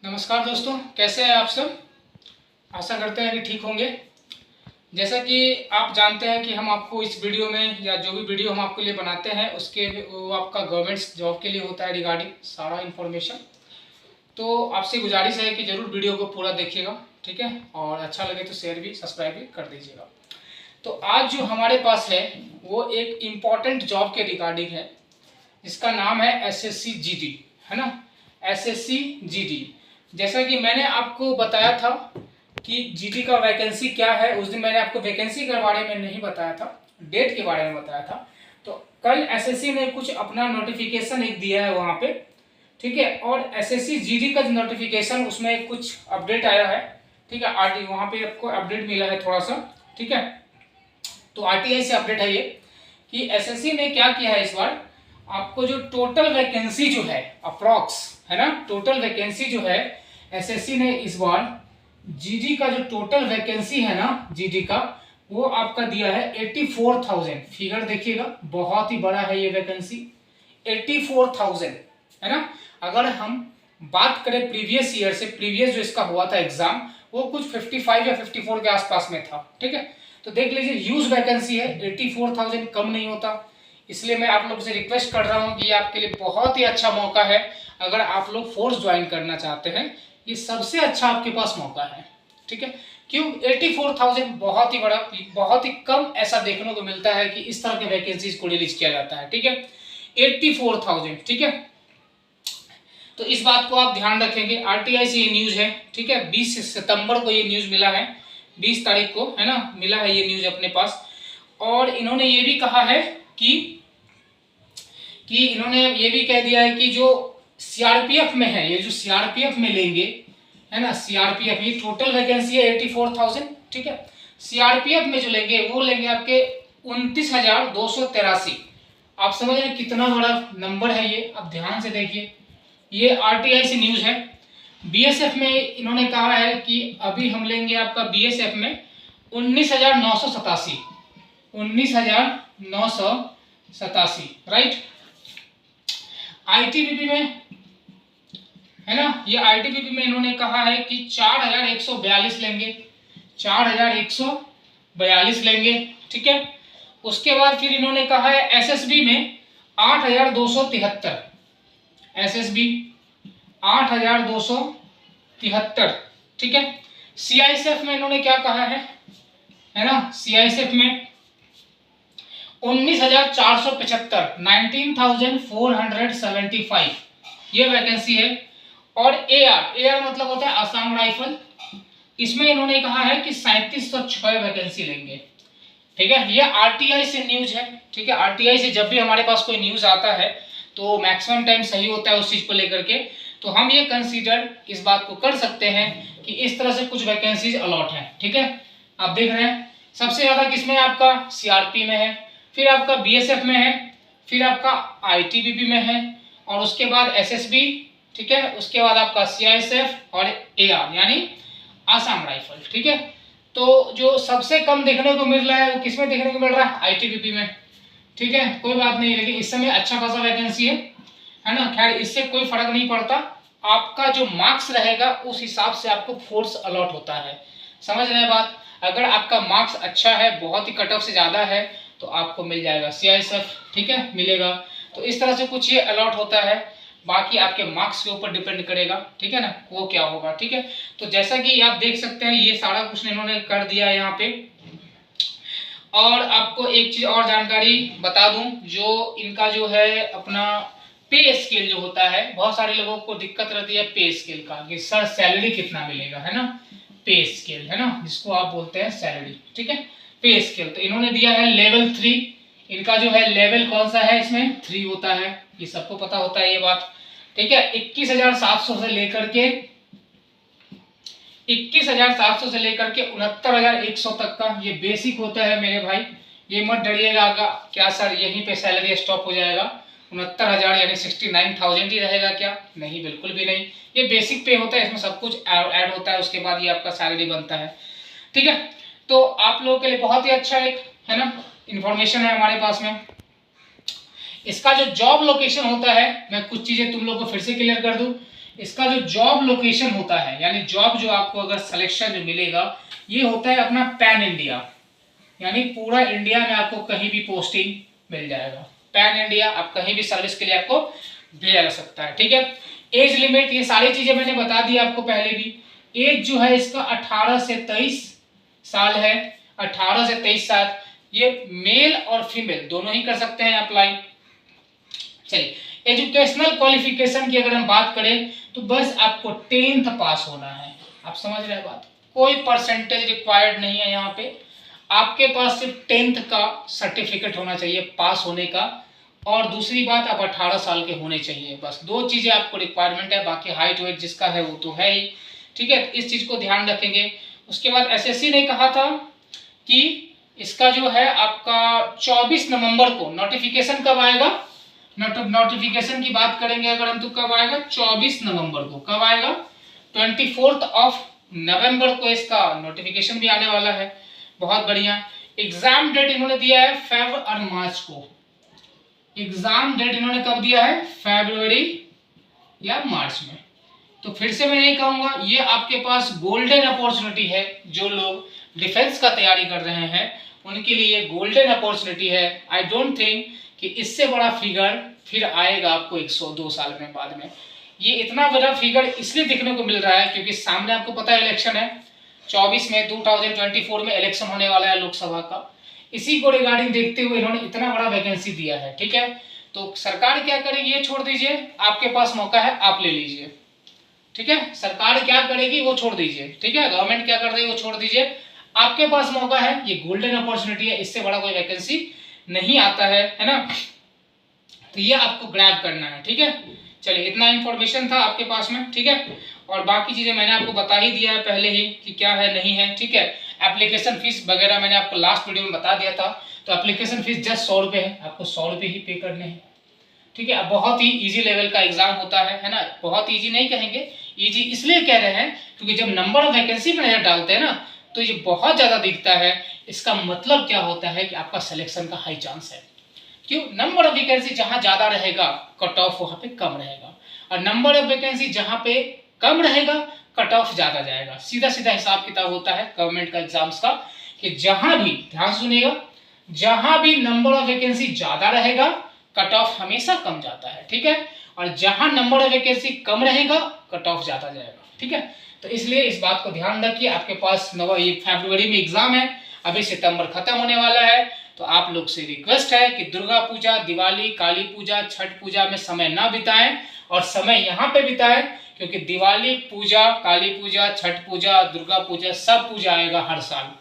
नमस्कार दोस्तों, कैसे हैं आप सब। आशा करते हैं कि ठीक होंगे। जैसा कि आप जानते हैं कि हम आपको इस वीडियो में या जो भी वीडियो हम आपके लिए बनाते हैं उसके वो आपका गवर्नमेंट जॉब के लिए होता है रिगार्डिंग सारा इन्फॉर्मेशन। तो आपसे गुजारिश है कि ज़रूर वीडियो को पूरा देखिएगा, ठीक है, और अच्छा लगे तो शेयर भी सब्सक्राइब भी कर दीजिएगा। तो आज जो हमारे पास है वो एक इम्पॉर्टेंट जॉब के रिगार्डिंग है। इसका नाम है एसएससी जीडी, है ना, एसएससी जीडी। जैसा कि मैंने आपको बताया था कि जीडी का वैकेंसी क्या है, उस दिन मैंने आपको वैकेंसी के बारे में नहीं बताया था, डेट के बारे में बताया था। तो कल एसएससी ने कुछ अपना नोटिफिकेशन एक दिया है वहाँ पे, ठीक है, और एसएससी जीडी का जो नोटिफिकेशन उसमें कुछ अपडेट आया है, ठीक है। आरटी वहाँ पे आपको अपडेट मिला है थोड़ा सा, ठीक है। तो आरटीआई से अपडेट है ये कि एसएससी ने क्या किया है इस बार, आपको जो टोटल वैकेंसी जो है अप्रॉक्स, है ना, टोटल वैकेंसी जो है एसएससी ने इस बार जीडी का जो टोटल वैकेंसी है ना जीडी का, वो आपका दिया है 84,000। फिगर देखिएगा, बहुत ही बड़ा है ये वैकेंसी, 84,000, है ना। अगर हम बात करें प्रीवियस ईयर से, प्रीवियस जो इसका हुआ था एग्जाम वो कुछ 55 या 54 के आसपास में था, ठीक है। तो देख लीजिए ह्यूज वैकेंसी है, 84,000 कम नहीं होता। इसलिए मैं आप लोगों से रिक्वेस्ट कर रहा हूं कि ये आपके लिए बहुत ही अच्छा मौका है। अगर आप लोग फोर्स ज्वाइन करना चाहते हैं, ये सबसे अच्छा आपके पास मौका है, ठीक है। क्यों 84,000 बहुत ही बड़ा, बहुत ही कम ऐसा देखने को मिलता है कि इस तरह के वैकेंसीज को रिलीज किया जाता है, ठीक है। 84,000, ठीक है। तो इस बात को आप ध्यान रखेंगे। आरटीआई से ये न्यूज है, ठीक है, 20 सितंबर को ये न्यूज मिला है, 20 तारीख को, है ना, मिला है ये न्यूज अपने पास। और इन्होंने ये भी कहा है कि इन्होंने ये भी कह दिया है कि जो सीआरपीएफ में है, ये जो सीआरपीएफ में लेंगे, है ना, सीआरपीएफ, ये टोटल वैकेंसी है 84,000, ठीक है। सीआरपीएफ में जो लेंगे वो लेंगे आपके 29,283। आप समझ रहे हैं कितना बड़ा नंबर है ये, आप ध्यान से देखिए। ये आरटीआई से न्यूज है। बीएसएफ में इन्होंने कहा है कि अभी हम लेंगे आपका बीएसएफ में 19,987, 19,987, राइट। आईटीबीपी में, है ना, ये आईटीबीपी में इन्होंने कहा है कि 4,142 लेंगे, 4,142 लेंगे, ठीक है। उसके बाद फिर इन्होंने कहा है एसएसबी में 8,273, एसएसबी 8,273, ठीक है। सीआईएसएफ में इन्होंने क्या कहा है ना, सीआईएसएफ में 19,475, 19,475 ये वैकेंसी है। और एआर मतलब होता है आसाम राइफल, इसमें इन्होंने कहा है कि 3,706 वैकेंसी लेंगे, ठीक है। ये आरटीआई से न्यूज है, ठीक है। आरटीआई से जब भी हमारे पास कोई न्यूज आता है तो मैक्सिमम टाइम सही होता है उस चीज को लेकर के। तो हम ये कंसीडर इस बात को कर सकते हैं कि इस तरह से कुछ वैकेंसीज अलॉट है, ठीक है। आप देख रहे हैं सबसे ज्यादा किसमें आपका सीआरपी में है, फिर आपका बीएसएफ में है, फिर आपका आईटीबीपी में है, और उसके बाद एसएसबी, ठीक है। उसके बाद आपका सीआईएसएफ और एआर यानी आसाम राइफल, ठीक है। तो जो सबसे कम देखने को मिल रहा है वो किसमें देखने को मिल रहा है, आईटीबीपी में, ठीक है। कोई बात नहीं, लेकिन इस समय अच्छा खासा वैकेंसी है ना। खैर इससे कोई फर्क नहीं पड़ता, आपका जो मार्क्स रहेगा उस हिसाब से आपको फोर्स अलॉट होता है, समझ रहे हैं बात। अगर आपका मार्क्स अच्छा है, बहुत ही कट ऑफ से ज्यादा है, तो आपको मिल जाएगा सीआईएसएफ, ठीक है, मिलेगा। तो इस तरह से कुछ ये अलॉट होता है, बाकी आपके मार्क्स के ऊपर डिपेंड करेगा, ठीक है ना, वो क्या होगा, ठीक है। तो जैसा कि आप देख सकते हैं ये सारा कुछ इन्होंने कर दिया है यहाँ पे। और आपको एक चीज और जानकारी बता दूं, जो इनका जो है अपना पे स्केल जो होता है, बहुत सारे लोगों को दिक्कत रहती है पे स्केल का कि सर सैलरी कितना मिलेगा, है ना, पे स्केल, है ना, जिसको आप बोलते हैं सैलरी, ठीक है, पे स्केल। तो इन्होंने दिया है लेवल 3, इनका जो है लेवल कौन सा है, इसमें 3 होता है, ये सबको पता होता है ये बात, ठीक है। 21,700 से लेकर के 21,700 से लेकर के 69,100 तक का ये बेसिक होता है मेरे भाई। ये मत डरिएगा क्या सर यहीं पे सैलरी स्टॉप हो जाएगा, 69,000 यानी 69,000 ही रहेगा क्या, नहीं, बिल्कुल भी नहीं। ये बेसिक पे होता है, इसमें सब कुछ ऐड होता है, उसके बाद ये आपका सैलरी बनता है, ठीक है। तो आप लोगों के लिए बहुत ही अच्छा एक, है ना, इंफॉर्मेशन है हमारे पास में। इसका जो जॉब लोकेशन होता है, मैं कुछ चीजें तुम लोग को फिर से क्लियर कर दूं। इसका जो जॉब लोकेशन होता है, यानी जॉब जो आपको अगर सिलेक्शन जो मिलेगा, ये होता है अपना पैन इंडिया, यानी पूरा इंडिया में आपको कहीं भी पोस्टिंग मिल जाएगा। पैन इंडिया, आप कहीं भी सर्विस के लिए आपको भेजा जा सकता है। ठीक है, एज लिमिट, ये सारी चीजें मैंने बता दी आपको पहले भी। एज जो है इसका 18 से 23 साल है, 18 से 23 साल। ये मेल और फीमेल दोनों ही कर सकते हैं अप्लाई। चलिए, एजुकेशनल क्वालिफिकेशन की अगर हम बात करें तो बस आपको 10th पास होना है। आप समझ रहे हैं बात, कोई परसेंटेज रिक्वायर्ड नहीं है यहाँ पे। आपके पास सिर्फ 10th का सर्टिफिकेट होना चाहिए पास होने का, और दूसरी बात आप 18 साल के होने चाहिए। बस दो चीजें आपको रिक्वायरमेंट है, बाकी हाइट वेट जिसका है वो तो है ही। ठीक है, इस चीज को ध्यान रखेंगे। उसके बाद एसएससी ने कहा था कि इसका जो है आपका 24 नवंबर को नोटिफिकेशन कब आएगा, नोटिफिकेशन की बात करेंगे अगर हम तो कब आएगा, 24 नवंबर को। कब आएगा, 24 नवंबर को इसका नोटिफिकेशन भी आने वाला है। बहुत बढ़िया। एग्जाम डेट इन्होंने दिया है फेब और मार्च को। एग्जाम डेट इन्होंने कब दिया है, फरवरी या मार्च में। तो फिर से मैं यही कहूंगा, ये आपके पास गोल्डन अपॉर्चुनिटी है। जो लोग डिफेंस का तैयारी कर रहे हैं उनके लिए गोल्डन अपॉर्चुनिटी है। आई डोंट थिंक कि इससे बड़ा फिगर फिर आएगा आपको 102 साल में बाद में। ये इतना बड़ा फिगर इसलिए देखने को मिल रहा है क्योंकि सामने आपको पता है इलेक्शन है 24 में, 2024 में इलेक्शन होने वाला है लोकसभा का। इसी को रिगार्डिंग देखते हुए इन्होंने इतना बड़ा वैकेंसी दिया है। ठीक है, तो सरकार क्या करेगी ये छोड़ दीजिए, आपके पास मौका है, आप ले लीजिए। ठीक है, सरकार क्या करेगी वो छोड़ दीजिए। ठीक है, गवर्नमेंट क्या कर रही है वो छोड़ दीजिए, आपके पास मौका है, ये गोल्डन अपॉर्चुनिटी है। इससे बड़ा कोई वैकेंसी नहीं आता है ना, तो ये आपको ग्रैब करना है। ठीक है, चलिए इतना इंफॉर्मेशन था आपके पास में। ठीक है, और बाकी चीजें मैंने आपको बता ही दिया है पहले ही कि क्या है नहीं है। ठीक है, एप्लीकेशन फीस वगैरह मैंने आपको लास्ट वीडियो में बता दिया था। तो एप्लीकेशन फीस जस्ट 100 रुपये है, आपको 100 रुपये ही पे करने हैं। ठीक है, बहुत ही इजी लेवल का एग्जाम होता है ना। बहुत इजी नहीं कहेंगे, इजी इसलिए कह रहे हैं क्योंकि जब नंबर ऑफ वैकेंसी में नजर डालते हैं ना तो ये बहुत ज्यादा दिखता है। इसका मतलब क्या होता है कि आपका सिलेक्शन का हाई चांस है। क्यों, नंबर ऑफ वैकेंसी जहां ज्यादा रहेगा कट ऑफ वहां पे कम रहेगा, और नंबर ऑफ वैकेंसी जहां पे कम रहेगा कट ऑफ ज्यादा जाएगा। सीधा सीधा हिसाब किताब होता है गवर्नमेंट का एग्जाम्स का कि जहां भी, ध्यान सुनिएगा, जहां भी नंबर ऑफ वैकेंसी ज्यादा रहेगा कट ऑफ हमेशा कम जाता है। ठीक है, और जहां नंबर ऑफ वैकेंसी कम रहेगा कट ऑफ ज्यादा जाएगा। ठीक है, तो इसलिए इस बात को ध्यान रखिए। आपके पास फरवरी में एग्जाम है, अभी सितंबर खत्म होने वाला है। तो आप लोग से रिक्वेस्ट है कि दुर्गा पूजा, दिवाली, काली पूजा, छठ पूजा में समय ना बिताएं, और समय यहाँ पे बिताएं क्योंकि दिवाली पूजा, काली पूजा, छठ पूजा, दुर्गा पूजा, सब पूजा आएगा हर साल।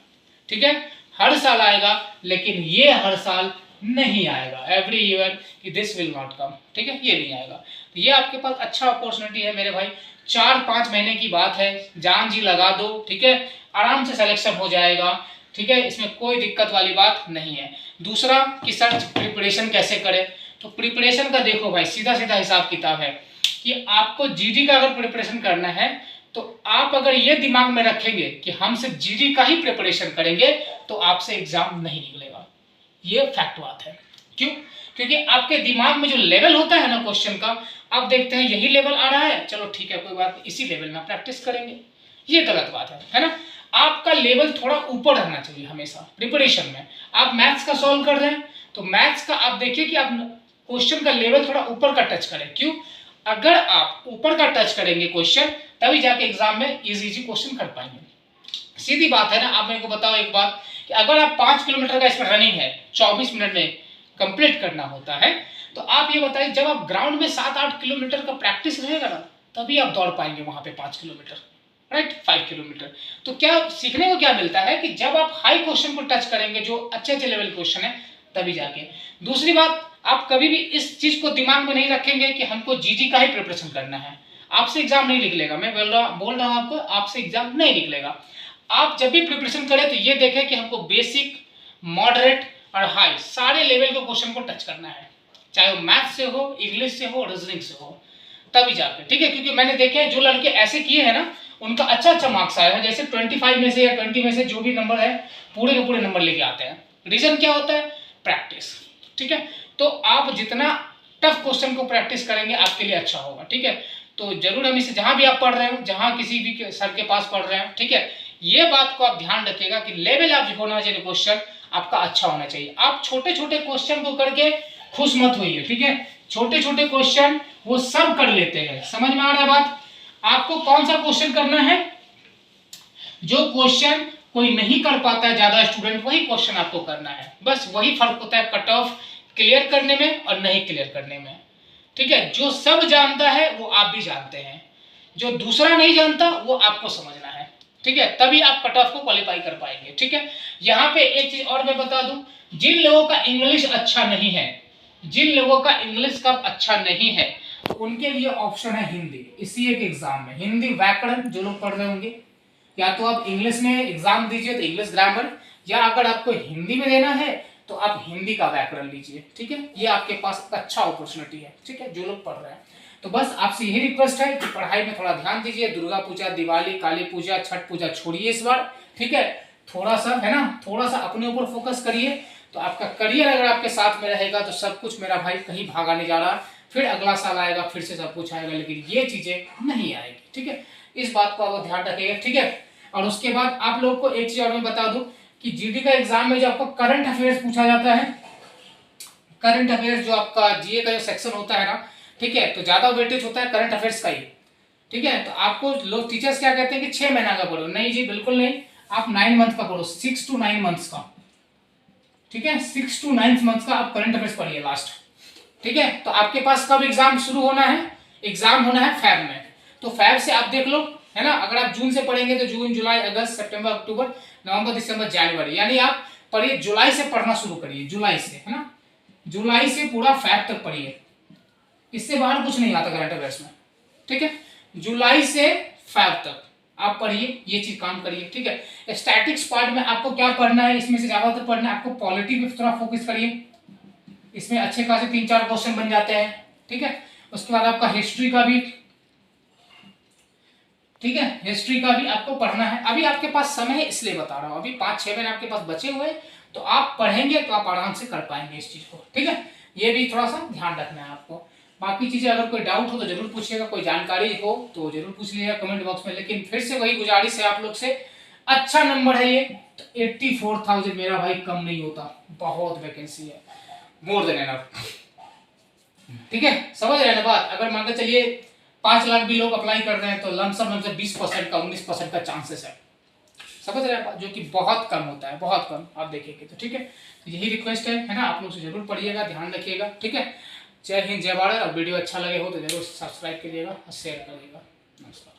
ठीक है, हर साल आएगा, लेकिन ये हर साल नहीं आएगा। एवरी ईयर कि दिस विल नॉट कम। ठीक है, ये नहीं आएगा। तो ये आपके पास अच्छा अपॉर्चुनिटी है मेरे भाई। 4-5 महीने की बात है, जान जी लगा दो। ठीक है, आराम से सिलेक्शन हो जाएगा। ठीक है, इसमें कोई दिक्कत वाली बात नहीं है। दूसरा कि सर प्रिपरेशन कैसे करें, तो प्रिपरेशन का देखो भाई सीधा सीधा हिसाब किताब है कि आपको जीडी का अगर प्रिपरेशन करना है तो आप अगर ये दिमाग में रखेंगे कि हम सिर्फ जीडी का ही प्रिपरेशन करेंगे तो आपसे एग्जाम नहीं निकलेगा। ये फैक्ट बात है। क्यों, क्योंकि आपके दिमाग में जो लेवल होता है ना क्वेश्चन का, आप देखते हैं यही लेवल आ रहा है, चलो ठीक है कोई बात नहीं, इसी लेवल में प्रैक्टिस करेंगे। ये गलत बात है ना। आपका लेवल थोड़ा ऊपर रहना चाहिए हमेशा प्रिपरेशन में। आप मैथ्स का सॉल्व कर रहे हैं तो मैथ्स का आप देखिए कि आप क्वेश्चन का लेवल थोड़ा ऊपर का टच करें। क्यों, अगर आप ऊपर का टच करेंगे क्वेश्चन तभी जाके एग्जाम में इजी क्वेश्चन कर पाएंगे। सीधी बात है ना। आप मेरे को बताओ एक बात कि अगर आप 5 किलोमीटर का इसमें रनिंग है 24 मिनट में कंप्लीट करना होता है, तो आप ये बताइए जब आप ग्राउंड में 7-8 किलोमीटर का प्रैक्टिस रहेगा ना तभी आप दौड़ पाएंगे वहां पे 5 किलोमीटर, राइट, 5 किलोमीटर। तो क्या सीखने को क्या मिलता है कि जब आप हाई क्वेश्चन को टच करेंगे जो अच्छे अच्छे लेवल क्वेश्चन है तभी जाके। दूसरी बात, आप कभी भी इस चीज को दिमाग में नहीं रखेंगे कि हमको जीडी का ही प्रिपरेशन करना है, आपसे एग्जाम नहीं निकलेगा। मैं बोल रहा हूं आपको, आपसे एग्जाम नहीं निकलेगा। आप जब भी प्रिपरेशन करें तो ये देखें कि हमको बेसिक, मॉडरेट और हाई सारे लेवल के क्वेश्चन को टच करना है, चाहे वो मैथ्स से हो, इंग्लिश से हो, रीजनिंग से हो, तभी जाकर। ठीक है, क्योंकि मैंने देखे हैं जो लड़के ऐसे किए हैं ना उनका अच्छा अच्छा मार्क्स आया है। जैसे 25 में से या 20 में से जो भी नंबर है पूरे के पूरे नंबर लेके आते हैं। रीजन क्या होता है, प्रैक्टिस। ठीक है, तो आप जितना टफ क्वेश्चन को प्रैक्टिस करेंगे आपके लिए अच्छा होगा। ठीक है, तो जरूर हम इसे जहाँ भी आप पढ़ रहे हो, जहाँ किसी भी सर के पास पढ़ रहे हो, ठीक है, ये बात को आप ध्यान रखिएगा कि लेवल आप होना चाहिए क्वेश्चन आपका अच्छा होना चाहिए। आप छोटे छोटे क्वेश्चन को करके खुश मत होइए, ठीक है, छोटे छोटे क्वेश्चन वो सब कर लेते हैं। समझ में आ रहा है बात? आपको कौन सा क्वेश्चन करना है, जो क्वेश्चन कोई नहीं कर पाता है ज्यादा स्टूडेंट, वही क्वेश्चन आपको करना है। बस वही फर्क होता है कट ऑफ क्लियर करने में और नहीं क्लियर करने में, ठीक है। जो सब जानता है वो आप भी जानते हैं, जो दूसरा नहीं जानता वो आपको समझना है, ठीक है, तभी आप कट ऑफ को क्वालिफाई कर पाएंगे, ठीक है। यहाँ पे एक चीज और मैं बता दूं, जिन लोगों का इंग्लिश अच्छा नहीं है, जिन लोगों का इंग्लिश का अच्छा नहीं है, तो उनके लिए ऑप्शन है हिंदी। इसी एक एग्जाम में हिंदी व्याकरण जो लोग पढ़ रहे होंगे, या तो आप इंग्लिश में एग्जाम दीजिए तो इंग्लिश ग्रामर, या अगर आपको हिंदी में देना है तो आप हिंदी का व्याकरण लीजिए, ठीक है। ये आपके पास अच्छा अपॉर्चुनिटी है, ठीक है, जो लोग पढ़ रहे हैं। तो बस आपसे यही रिक्वेस्ट है कि पढ़ाई में थोड़ा ध्यान दीजिए। दुर्गा पूजा, दिवाली, काली पूजा, छठ पूजा छोड़िए इस बार, ठीक है, थोड़ा सा है ना, थोड़ा सा अपने ऊपर फोकस करिए। तो आपका करियर अगर आपके साथ में रहेगा तो सब कुछ मेरा भाई कहीं भागा नहीं जा रहा। फिर अगला साल आएगा, फिर से सब कुछ आएगा, लेकिन ये चीजें नहीं आएगी, ठीक है। इस बात को आप ध्यान रखिएगा, ठीक है। और उसके बाद आप लोग को एक चीज और मैं बता दूं कि जीडी का एग्जाम में जो आपको करंट अफेयर्स पूछा जाता है, करंट अफेयर्स जो आपका जीए का जो सेक्शन होता है ना, ठीक है, तो ज्यादा वेटेज होता है करंट अफेयर्स का ही, ठीक है। तो आपको लोग टीचर्स क्या कहते हैं कि 6 महीना का पढ़ो, नहीं जी बिल्कुल नहीं, आप 9 मंथ का पढ़ो, 6 to 9 मंथ्स का, ठीक है, 6 to 9 मंथ्स का आप करंट अफेयर्स पढ़िए लास्ट, ठीक है। तो आपके पास कब एग्जाम शुरू होना है, एग्जाम होना है फैब में, तो फैब से आप देख लो, है ना। अगर आप जून से पढ़ेंगे तो जून, जुलाई, अगस्त, सितंबर, अक्टूबर, नवंबर, दिसंबर, जनवरी, यानी आप पढ़िए, जुलाई से पढ़ना शुरू करिए, जुलाई से, है ना, जुलाई से पूरा फैब तक पढ़िए, इससे बाहर कुछ नहीं आता करंट अफेयर्स में, ठीक है। जुलाई से फैब तक आप पढ़िए, ये चीज काम करिए, ठीक है। स्टैटिक्स पार्ट में आपको क्या पढ़ना है, इसमें से ज्यादातर पढ़ना है आपको पॉलिटी पे थोड़ा फोकस करिए, इसमें अच्छे खासे 3-4 क्वेश्चन बन जाते हैं, ठीक है। उसके बाद आपका हिस्ट्री का भी, ठीक है, हिस्ट्री का भी आपको पढ़ना है। अभी आपके पास समय है इसलिए बता रहा हूँ, अभी 5-6 महीने आपके पास बचे हुए, तो आप पढ़ेंगे तो आप आराम से कर पाएंगे इस चीज को, ठीक है। ये भी थोड़ा सा ध्यान रखना है आपको। बाकी चीजें अगर कोई डाउट हो तो जरूर पूछिएगा, कोई जानकारी हो तो जरूर पूछ लीजिएगा कमेंट बॉक्स में। लेकिन फिर से वही गुजारिश है आप लोग से, अच्छा नंबर है ये, तो 84,000 मेरा भाई कम नहीं होता, बहुत वैकेंसी है, मोर देन एनफ, ठीक है, समझ रहे हैं ना बात। अगर मान के चलिए 5 लाख भी लोग अप्लाई कर रहे हैं तो लमसम 20% का, 19% का चांसेस है, समझ रहे हैं, जो कि बहुत कम होता है, बहुत कम, आप देखेंगे तो, ठीक है। तो यही रिक्वेस्ट है ना, आप लोग से जरूर पढ़िएगा, ध्यान रखिएगा, ठीक है। जय हिंद, जय भारत। और वीडियो अच्छा लगे हो तो जरूर सब्सक्राइब करिएगा और शेयर करिएगा। नमस्कार।